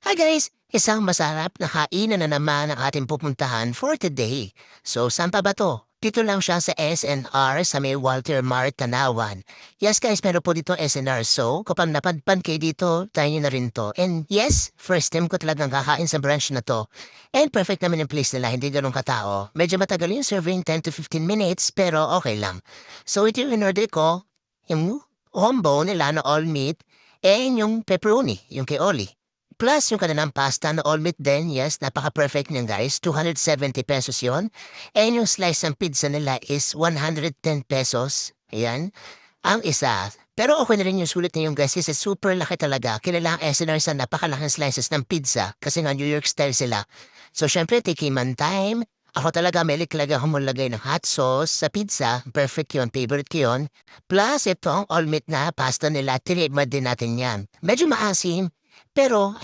Hi guys! Isang masarap na kainan na naman ang ating pupuntahan for today. So, saan pa ba to? Dito lang siya sa SNR sa may Walter Mart, Tanawan. Yes guys, meron po dito SNR. So, kapag napadpan kayo dito, tayo nyo na rin to. And yes, first time ko talagang kakain sa branch na to. And perfect naman yung place nila, hindi ganun katao. Medyo matagal yung serving, 10 to 15 minutes, pero okay lang. So, ito yung in-order ko, yung combo nila na all meat, and yung pepperoni, yung kay Oli. Plus yung kanilang pasta na all meat din, yes, napaka-perfect niyan guys, 270 pesos yon. And yung slice ng pizza nila is 110 pesos. Ayan, ang isa. Pero okay na rin yung sulit na yung guys kasi super laki talaga. Kilala ang SNR sa napakalaking slices ng pizza kasi nga New York style sila. So syempre, tikiman time. Ako talaga, may talaga akong mulagay ng hot sauce sa pizza. Perfect yun, favorite ko yun. Plus, ito ang all meat na pasta nila, tinigman din natin yan. Medyo maasim, pero